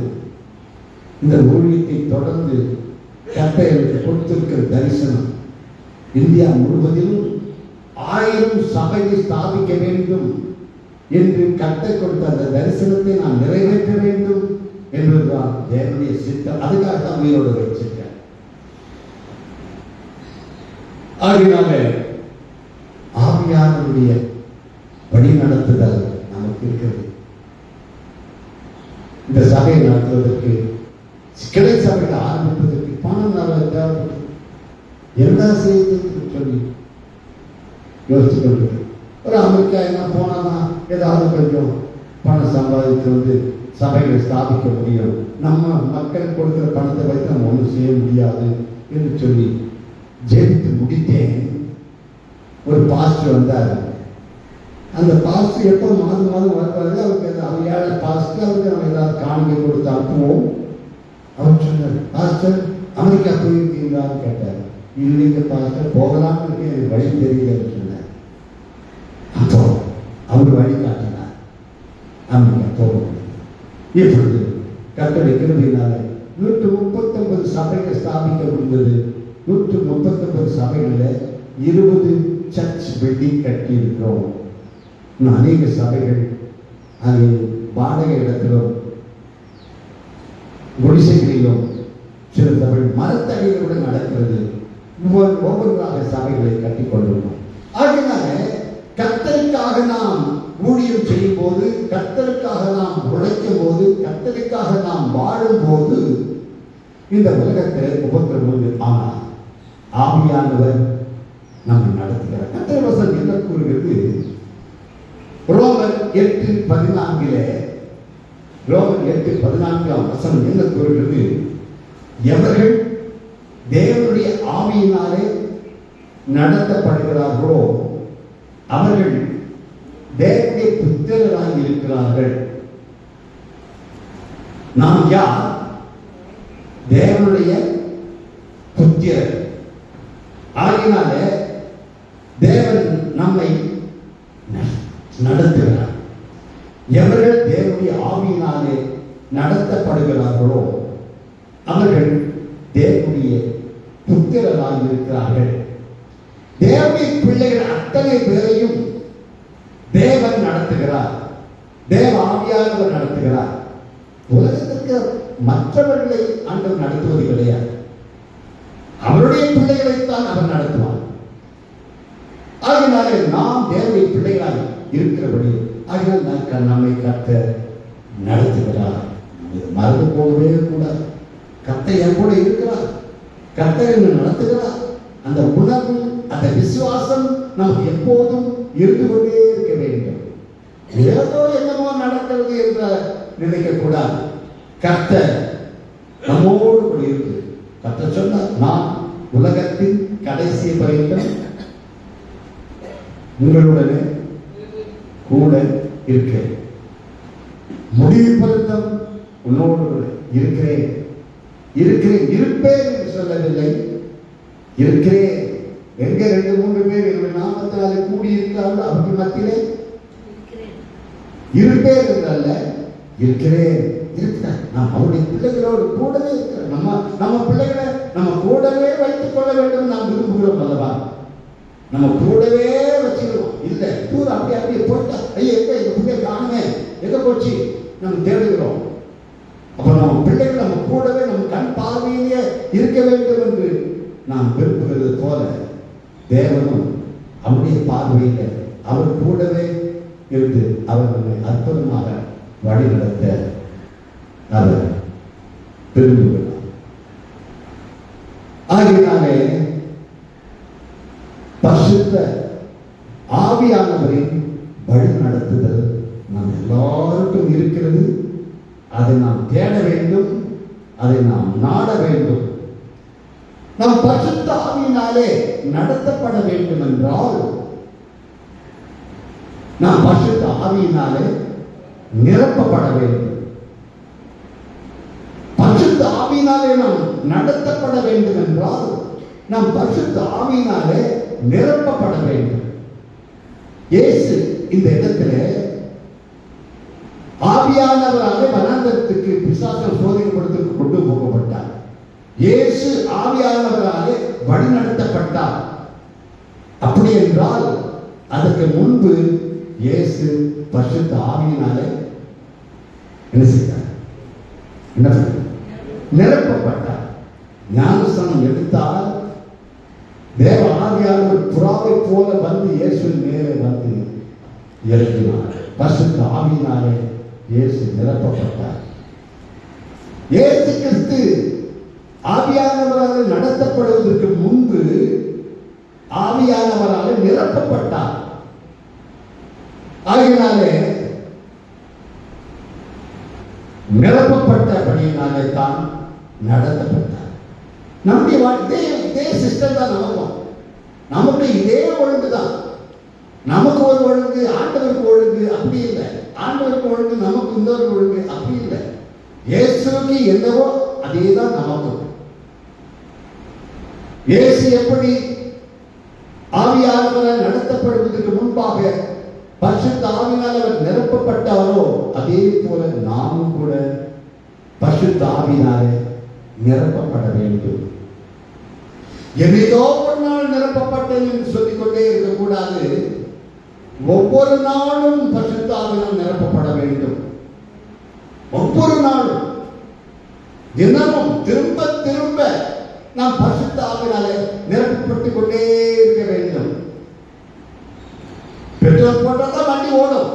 இந்த ஊழியத்தை தொடர்ந்து கர்த்தர் எனக்கு கொடுத்திருக்கிற தரிசனம் இந்தியா முழுவதிலும் 1000 சபையை ஸ்தாபிக்க வேண்டும் என்று கர்த்தர் கொடுத்த அந்த தரிசனத்தை நான் நிறைவேற்ற வேண்டும் என்பதுதான் தேவனுடைய சித்தம். அதுக்காக தான் உயிரோடு வச்சிருக்கேன். ஆகினால ஆவியானவருடைய வழி நடத்துதல் நமக்கு இருக்கிறது. இந்த சபையை நடத்துவதற்கு கிளை சபையை ஆரம்பிப்பதற்கு பணம் தேவைப்பட்டது. என்ன செய்யுதுன்னு சொல்லி யோசிச்சு கொள்வது. ஒரு அமெரிக்கா என்ன போனா ஏதாவது கொஞ்சம் பணம் சம்பாதித்து வந்து சபைகளை ஸ்தாபிக்க முடியும். நம்ம மக்கள் கொடுக்கிற பணத்தை வைத்து நம்ம ஒன்றும் செய்ய முடியாது என்று சொல்லி ஜெயித்து முடித்தேன். ஒரு பாஸ்டர் வந்தார். அந்த பாஸ்டர் எப்போ மாதம் வருவாரு. அவருக்கு அவர் ஏழை பாஸ்டர், அவருக்கு நம்ம ஏதாவது காணிக்கை கொடுத்து அனுப்புவோம். அவர் சொன்னார், பாஸ்டர் அமெரிக்கா போயிருக்கீங்களான்னு கேட்டார். இல்லைங்க பாஸ்டர், போகலாம்னு இருக்கு, எனக்கு வழி தெரியலன்னு சொன்னார். அப்போ அவர் வழி காட்டினார். அமெரிக்கா போக முடியும். இப்பொழுது கர்த்தருடைய கிருபையினால 139 சபைகள் ஸ்தாபிக்க முடிந்தது. 139 சபைகளில் 20 சர்ச் பில்டிங் கட்டி இருக்கிறோம். இன்னும் அநேக சபைகள் அங்கே வாடகை இடத்திலும் குடிசைகளிலும் சில சபை மரத்தடிகளுடன் நடக்கிறது. ஒவ்வொருவராக சபைகளை கட்டிக் கொள்ளும். ஆகினால கர்த்தருக்காக நாம் ஊழியம் செய்யும் போது, கர்த்தருக்காக நாம் உழைக்கும் போது, கர்த்தருக்காக நாம் வாழும் போது இந்த உலகத்தில் உபத்திரவம். ஆனால் ஆவியானவர் நம்ம நடத்துகிறார். கர்த்தர் வசனம் என்ன கூறுகிறது? ரோமர் 8:14 ரோமர் 8:14 வசனம் என்ன கூறுகிறது? எவர்கள் தேவனுடைய ஆவியினாலே நடத்தப்படுகிறார்களோ அவர்கள் தேவனுடைய புத்திரராக இருக்கிறார்கள். நாம் யார்? தேவனுடைய புத்திரர். ஆகினாலே தேவன் நம்மை நடத்துகிறார். எவர்கள் தேவனுடைய ஆவியினாலே நடத்தப்படுகிறார்களோ அவர்கள் தேவனுடைய புத்திரராக இருக்கிறார்கள். தேவனுடைய பிள்ளைகள் அத்தனை பேரையும் தேவன் நடத்துகிறார். தேவ ஆவியானவர் நடத்துகிறார். உலகத்திற்கு மற்றவர்களை ஆண்டவர் நடத்துவது கிடையாது. அவருடைய பிள்ளைகளைத்தான் அவர் நடத்துவார். ஆகினாலே நாம் தேவனுடைய பிள்ளைகளாக இருக்கிறபடி ஆகினால் நம்மை கர்த்தர் நடத்துகிறார். மறந்து போகவே கூடாது. கர்த்தர் என் கூட இருக்கிறார், கர்த்தர் என்னை நடத்துகிறார். அந்த உணர்வு, அந்த விசுவாசம் நமக்கு எப்போதும் இருந்து கொண்டே இருக்க வேண்டும். ஏதோ என்னமோ நடக்கிறது என்ற நினைக்க கூடாது. கர்த்தர் நம்மோடு கூட இருக்கு. கர்த்தர் சொன்னார், நான் உலகத்தின் கடைசி பரியந்தம் உங்களுடனே கூட இருக்கிறேன், முடிவு பரியந்தம் உன்னோடு இருக்கிறேன். இருப்பேன் என்று சொல்லவில்லை, இருக்கிறேன். எங்க 2-3 பேர் என்னுடைய நாமத்தினாலே கூடி இருக்கிறார்கள் அவர்கள் மத்தியிலே இருப்பேன் என்றல்ல, இருக்கிறேன். நாம் அவருடைய பிள்ளைகளோடு கூடவே இருக்கிறோம். நம்ம பிள்ளைகளை நம்ம கூடவே வைத்துக் கொள்ள வேண்டும் நாம் விரும்புகிறோம் அல்லவா? நம்ம கூடவே வச்சுக்கிறோம். இல்லை தூரம் அப்படியே போட்டா ஐயா எங்க எங்க பிள்ளை காணுமே, எங்க போச்சு நம்ம தேடுகிறோம். அப்ப நம்ம பிள்ளைகள் நம்ம கூடவே நம்ம கண் பார்வையிலேயே இருக்க வேண்டும் என்று நாம் விரும்புகிறது போல தேவனும் அவருடைய பார்வையில அவர் கூடவே இருந்து அவர் நம்மை அற்புதமாக வழி நடத்த அவர் விரும்புகிறார். ஆகினாலே பரிசுத்த ஆவியானவரின் வழி நடத்துதல் நம் எல்லாருக்கும் இருக்கிறது. அதை நாம் தேட வேண்டும், அதை நாம் நாட வேண்டும். நாம் பரிசுத்த ஆவியினாலே நடத்தப்பட வேண்டும் என்றால் நாம் பரிசுத்த ஆவியினாலே நிரப்பப்பட வேண்டும். பரிசுத்த ஆவியினாலே நாம் நடத்தப்பட வேண்டும் என்றால் நாம் பரிசுத்த ஆவியினாலே நிரப்பப்பட வேண்டும். இயேசு இந்த இடத்திலே ஆவியானவராலே வனாந்தரத்துக்கு பிசாசம் சோதனைப்படுத்த கொண்டு போகப்பட்டார். இயேசு ஆவியானவராலே வழி நடத்தப்பட்டார். அப்படி என்றால் அதற்கு முன்பு இயேசு பரிசுத்த ஆவியினாலே என்ன செய்தார்? என்ன நிரப்பப்பட்டார். ஞானஸ்நானம் எடுத்தால் தேவ ஆவியானவர் புறாவை போல வந்து இயேசுவின் மேலே வந்து இறங்கினார். பரிசுத்த ஆவியினாலே இயேசு நிரப்பப்பட்டார். இயேசு கிறிஸ்து ஆவியானவரால் நடத்தப்படுவதற்கு முன்பு ஆவியானவரால் நிரப்பப்பட்டார். ஆகினாலே நிரப்பப்பட்டபடியினாலே தான் நடத்தப்பட்டார். நம்முடைய வாழ்க்கை இதே சிஸ்டம் தான். நமக்கு இதே ஒழுங்கு தான். நமக்கு ஒரு ஒழுங்கு, ஆண்டவருக்கு ஒழுங்கு அப்படி இல்லை. ஆண்டவருக்கு ஒழுங்கு, நமக்கு இன்னொரு ஒழுங்கு அப்படி இல்லை. இயேசுக்கு என்னவோ அதே தான் நமக்கு. இயேசு எப்படி ஆவியானவரால் நடத்தப்படுவதற்கு முன்பாக பரிசுத்த ஆவியினால் அவர் நிரப்பப்பட்டாரோ அதே போல நாமும் கூட பரிசுத்த ஆவியினாலே நிரப்பப்பட வேண்டும். என்னையோ ஒரு நாள் நிரப்பப்பட்டேன் என்று சொல்லிக்கொண்டே இருக்கக்கூடாது. ஒவ்வொரு நாளும் பரிசுத்த ஆவியினால் நிரப்பப்பட வேண்டும். ஒவ்வொரு நாளும் தினமும் திரும்ப திரும்ப நாம் பரிசுத்த ஆவியினாலே நிரப்பப்பட்டுக் கொண்டே இருக்க வேண்டும். பெட்ரோல் போட்டால் வண்டி ஓடும்.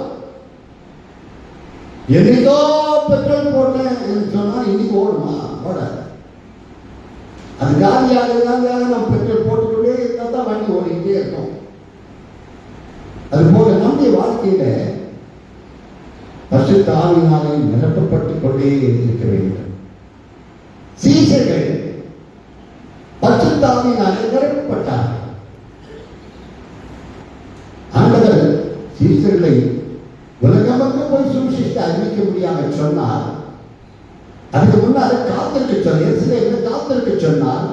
என்னைக்கோ பெட்ரோல் போட்டேன் என்று சொன்னா இன்னைக்கு ஓடுமா? ஓடாது. அது காலியாக நம்ம பெட்ரோல் போட்டுக்கொண்டே இருந்தால் தான் வண்டி ஓடிக்கிட்டே இருக்கும். அதுபோல நம்முடைய வாழ்க்கையில பரிசுத்த ஆவியினாலே நிரப்பப்பட்டுக் கொண்டே இருக்க வேண்டும். சீஷர்கள் பரிசுத்த ஆவியினாலே நிரப்பப்பட்டார்கள். ஆண்டவர் சீஷர்களை உலகமக்கு போய் சுவிசேஷத்தை அறிவிக்க முடியாமல் சொன்னார். அதுக்கு முன்னால காத்திருக்க சொன்னார், காத்திருக்க சொன்னார்.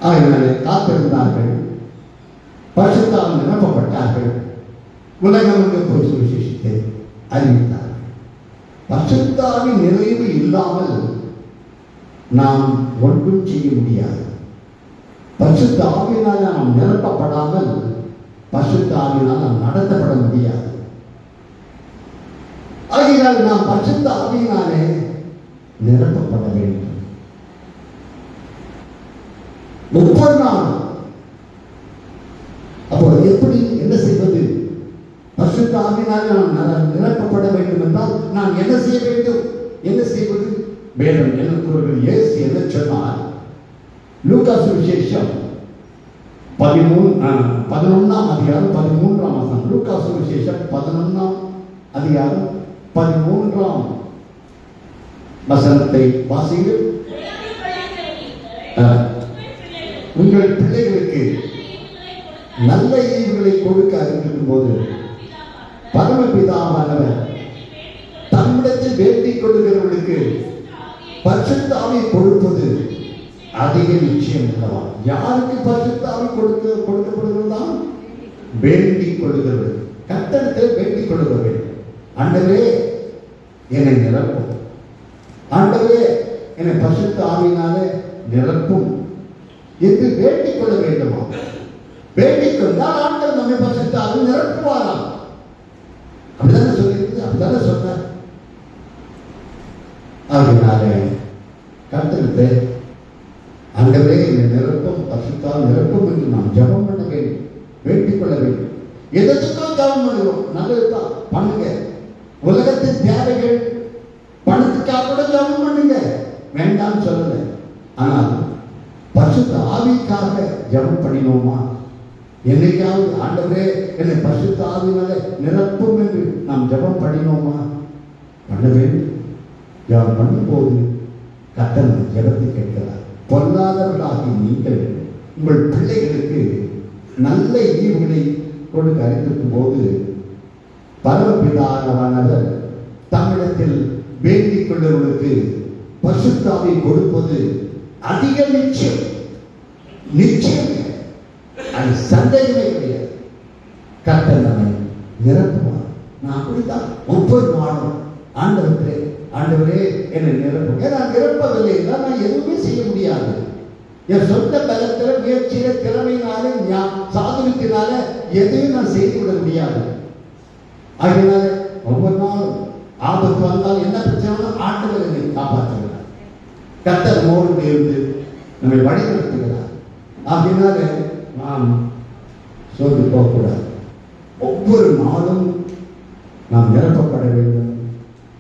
ஆகினாலே காத்திருந்தார்கள், பரிசுத்தால் நிரப்பப்பட்டார்கள், உலகமக்கு போய் சுவிசேஷத்தை அறிவித்தார்கள். பரிசுத்தாவின் நிறைவு இல்லாமல் நாம் ஒன்றும் செய்ய முடியாது. பரிசுத்த ஆவியினால் நாம் நிரப்பப்படாமல் பரிசுத்த ஆவியினால் நாம் நடத்தப்பட முடியாது. ஆகையால் நாம் பரிசுத்த ஆவியினாலே நிரப்பப்பட வேண்டும். ஒவ்வொரு நாளும். அப்போ எப்படி என்ன செய்வது? பரிசுத்த ஆவியினாலே நாம் நிரப்பப்பட வேண்டும் என்றால் நாம் என்ன செய்ய வேண்டும்? என்ன செய்வது? வேதம் என்ன கூறுகிறது? இயேசு என்ன சொன்னார்? லூக்கா சுவிசேஷம் 11ஆம் அதிகாரம் 13ஆம் வசனம். லூக்கா சுவிசேஷம் 11ஆம் அதிகாரம் 13ஆம் வசனத்தை வாசிங்கள். உங்கள் பிள்ளைகளுக்கு நல்ல ஈவுகளை கொடுக்க அறிந்திருக்கும் போது பரமபிதாவானவர் தம்மிடத்தில் வேண்டிக் கொள்ளுகிறவர்களுக்கு பரிசுத்த ஆவியை கொடுப்பது அதிக நிச்சயம் அல்லவா? யாருக்கு பரிசுத்த ஆவி கொடுக்கப்படுகிறதா? வேண்டிக் கொள்ளுகிறவர்கள், கர்த்தரிடத்தில் வேண்டிக் கொள்ளுகிறவர்கள். ஆண்டவரே என்னை நிரப்பும், ஆண்டவரே என்னை பரிசுத்த ஆவியினாலே நிரப்பும் என்று வேண்டிக் கொள்ள வேண்டுமா? வேண்டிக் கொண்டால் ஆண்டவர் நம்மை பரிசுத்த ஆவி நிரப்புவாராம். அப்படிதானே சொல்லியிருக்கு, அப்படிதானே சொன்னார். ஆகினாலே கர்த்தரிடத்தை ஆண்டவரே என்னை நிரப்பும், பரிசுத்தால் நிரப்பும் என்று நாம் ஜெபம் பண்ண வேண்டும், வேண்டிக் கொள்ள வேண்டும். எதற்கும் ஜெபம் பண்ணுவோம், நல்லதுதான் பண்ணுங்க. உலகத்தின் தேவைகள் பணத்துக்காக கூட ஜெபம் பண்ணுங்க, வேண்டாம் சொல்லல. ஆனால் பரிசுத்த ஆவிக்காக ஜெபம் பண்ணினோமா? என்னைக்காவது ஆண்டவரே என்னை பரிசுத்த ஆவியினால நிரப்பும் என்று நாம் ஜெபம் பண்ணினோமா? பண்ண வேண்டும். ஜெபம் பண்ணும்போது கர்த்தர் ஜெபத்தை கேட்கிறார். பொல்லாதவர்களாகி நீங்கள் உங்கள் பிள்ளைகளுக்கு நல்ல ஈவுகளை கொடுக்க அறிந்திருக்கும் போது பரமபிதாவானவர் தம்மிடத்தில் வேண்டிக் கொள்ளுவர்களுக்கு பரிசுத்த ஆவியை கொடுப்பது அதிக நிச்சயம். நிச்சயம், அது சந்தேகமே கிடையாது. கர்த்தர் நம்மை நிரப்புவார். நான் அப்படித்தான் ஒவ்வொரு நாளும் ஆண்டவரே ஆண்டவரே என்னை நிரப்பும். நான் நிரப்பவில்லை என்றால் நான் எதுவுமே செய்ய முடியாது. என் சொந்த பலத்தில, முயற்சியில, திறமையினால, சாதுரியத்தினால எதையும் நான் செய்து விட முடியாது. ஆகையினால ஒவ்வொரு நாளும் ஆபத்து வந்தால் என்ன பிரச்சனை, ஆண்டவர் என்னை காப்பாற்றுகிறார். கர்த்தர் மோடு இருந்து நம்மை வழிநடத்துகிறார். ஆகையினால நாம் சோர்ந்து போகக்கூடாது. ஒவ்வொரு நாளும் நாம் நிரப்பப்பட வேண்டும்.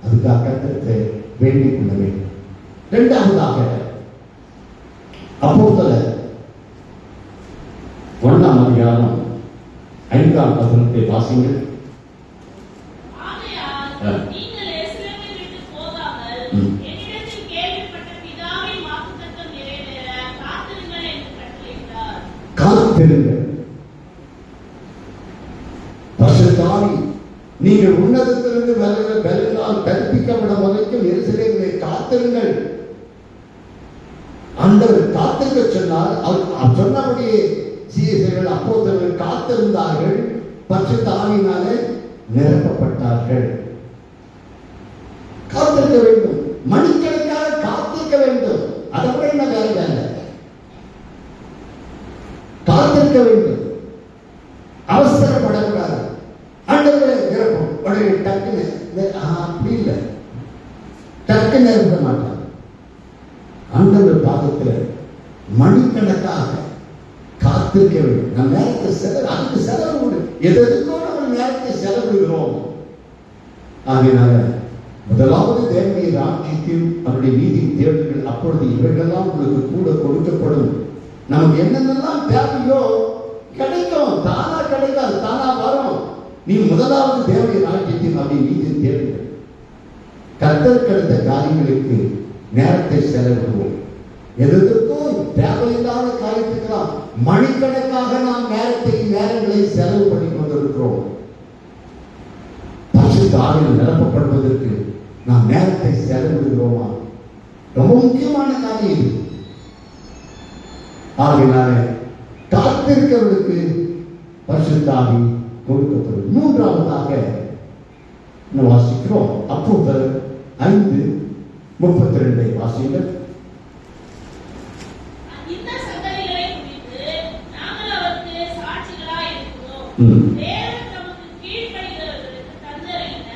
அதுக்காக கர்த்தரை வேண்டிக் கொள்ள வேண்டும். இரண்டாவதாக அப்போஸ்தலர் 1ஆம் அதிகாரம் 5ஆம் வசனத்தை வாசிங்கள். காத்திருங்கள். பரிசுத்த ஆவி நீங்கள் உன்னதத்திலிருந்து பலனால் கற்பிக்கப்படும் வரைக்கும் எருசலேமிலே காத்திருங்கள். ஆண்டவர் காத்திருக்க சொன்னார். அவர் சொன்னபடியே சீஷர்கள் அப்போஸ்தலர்கள் காத்திருந்தார்கள். பரிசுத்த ஆவியினாலே நிரப்பப்பட்டார்கள். காத்திருக்க வேண்டும், மணிக்கணக்காக காத்திருக்க வேண்டும். அதை விட என்ன வேற வேலை? காத்திருக்க வேண்டும், அவசரப்படக்கூடாது. ஆண்டவரே நிரப்பும் உடனே டக்குன்னு அப்படி இல்லை, டக்குன்னு நிரப்ப மாட்டார். ஆண்டவர் பாதத்தில் மணிக்கணக்காக காத்திருக்க வேண்டும். நம் நேரத்தை அதுக்கு செலவு எதற்கோ நம்ம நேரத்தை செலவிடுகிறோம். ஆகையினால முதலாவது தேவனுடைய ராஜ்யத்தையும் அவருடைய நீதியின் தேவைகள், அப்பொழுது இவைகளெல்லாம் உங்களுக்கு கூட கொடுக்கப்படும். நமக்கு என்னென்னலாம் தேவையோ கிடைக்கும், தானா கிடைக்கும். நீ முதலாவது தேவனுடைய ராஜ்யத்தையும் அப்படி நீதி தேடுங்கள். கர்த்தருக்கு அடுத்த காரியங்களுக்கு நேரத்தை செலவிடுவோம். எதற்கும் தேவையில்லாத காரியத்துக்கெல்லாம் மணிக்கணக்காக நாம் நேரங்களை செலவு பண்ணி கொண்டிருக்கிறோம். பரிசுத்த ஆவியில் நிரப்பப்படுவதற்கு நாம் நேரத்தை செலவிடுகிறோமா? ரொம்ப முக்கியமான காரியம் இது. ஆகையினால காத்திருக்கிறவர்களுக்கு பரிசுத்த ஆவி கொடுக்கப்படும். மூன்றாவதாக வாசிக்கிறோம். அப்போஸ்தலர் 5:32 வாசிங்கள். இந்த சங்கதிகளை குறித்து நாங்கள் அவருக்கு சாட்சிகளாய் இருக்கிறோம். தேவன் தமக்கு கீழ்ப்படிகிறவர்களுக்கு தந்தருளின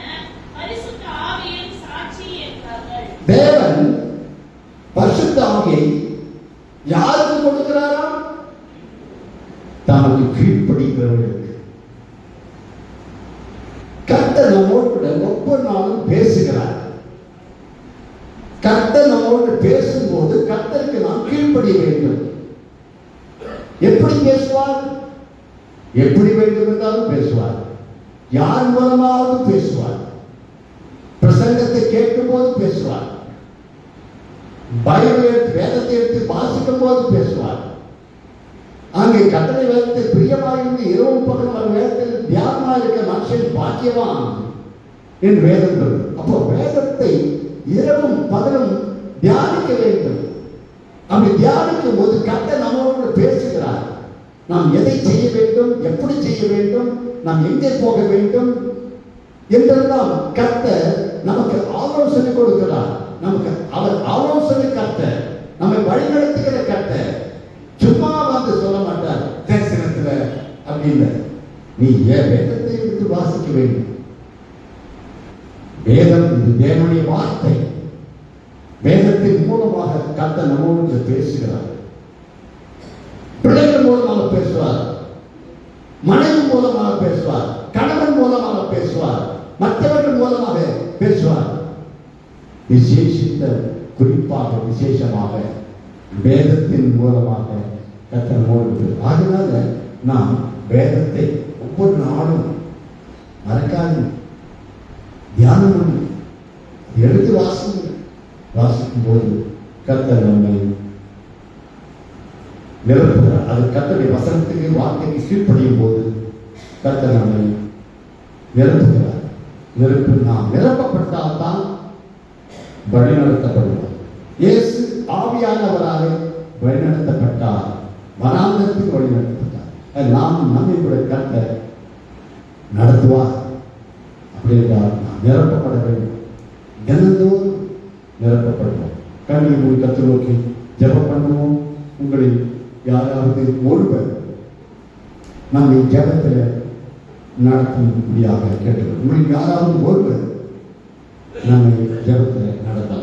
பரிசுத்த ஆவியின் சாட்சி என்றார்கள். தேவன் பரிசுத்த ஆவியை யாருக்கு கொடுக்கிறாரா? தமக்கு கீழ்ப்படிகிறவர்களுக்கு. கர்த்தர் நம்மோடு ஒவ்வொரு நாளும் பேசுகிறார். கர்த்தர் நம்மோடு பேசும்போது கர்த்தருக்கு நாம் கீழ்ப்படிய வேண்டும். எப்படி பேசுவார்? எப்படி வேண்டும் என்றாலும் பேசுவார். யார் மூலமாவது பேசுவார். பிரசங்கத்தை கேட்கும் போது பேசுவார். பைபிள் எடுத்து வேதத்தை எடுத்து வாசிக்கும் போது பேசுவார். அங்கே கட்டளை வேதத்தை பிரியமாயிருந்து இரவு பகலும் அவர் வேதத்தில் தியானமாக இருக்க மனுஷன் பாக்கியவான் என்று வேதம் சொல்லும். அப்போ வேதத்தை இரவும் பகலும் தியானிக்க வேண்டும். அப்படி தியானிக்கும் போது கர்த்தர் நம்மோடு பேசுகிறார். நாம் எதை செய்ய வேண்டும், எப்படி செய்ய வேண்டும், நாம் எங்கே போக வேண்டும் என்றெல்லாம் கர்த்தர் நமக்கு ஆலோசனை கொடுக்கிறார். நமக்கு அவர் ஆலோசனை கர்த்தர், நம்மை வழிநடத்துகிற கர்த்தர். சும்மா வந்து சொல்ல மாட்டார் தரிசனத்துல அப்படின்னு. நீ வேதத்தை எடுத்து வாசிக்க வேண்டும். வேதம் இது தேவனுடைய வார்த்தை. வேதத்தின் மூலமாக கர்த்தர் நம்மோடு பேசுகிறார். பிள்ளைகள் மூலமாக பேசுவார், மனைவி மூலமாக பேசுவார், கணவன் மூலமாக பேசுவார், மற்றவர்கள் மூலமாக பேசுவார். குறிப்பாக விசேஷமாக வேதத்தின் மூலமாக கர்த்தர் நம்மோடு. அதனால நாம் வேதத்தை ஒவ்வொரு நாளும் மறக்காது தியானம் பண்ணி எடுத்து வாசிக்கும் போது கர்த்தர் நம்மை நிரப்புகிறார். அது கர்த்தருடைய வசனத்துக்கு வார்த்தைக்கு கீழ்ப்படியும் போது கர்த்தர் நம்மை நிரப்புகிறார். நாம் நிரப்பப்பட்டால்தான் வழிநடத்தப்படுவோம். இயேசு ஆவியானவராக வழிநடத்தப்பட்டார், வனாந்தரத்துக்கு வழிநடத்தப்பட்டார். நாம் நம்மை கூட கர்த்தர் நடத்துவார். அப்படி என்றால் நாம் நிரப்பப்பட வேண்டும். தினந்தோறும் நிரப்பப்படுவோம். கண்ணை மூடி கர்த்தரை நோக்கி ஜெபம் பண்ணுவோம். உங்களில் யாராவது ஒருவர் நம்மை ஜெபத்தில் நடத்தும்படியாக கேட்டுக்கொள்வோம். உங்களில் யாராவது ஒருவர் நம்மை ஜெபத்தில் நடத்தலாம்.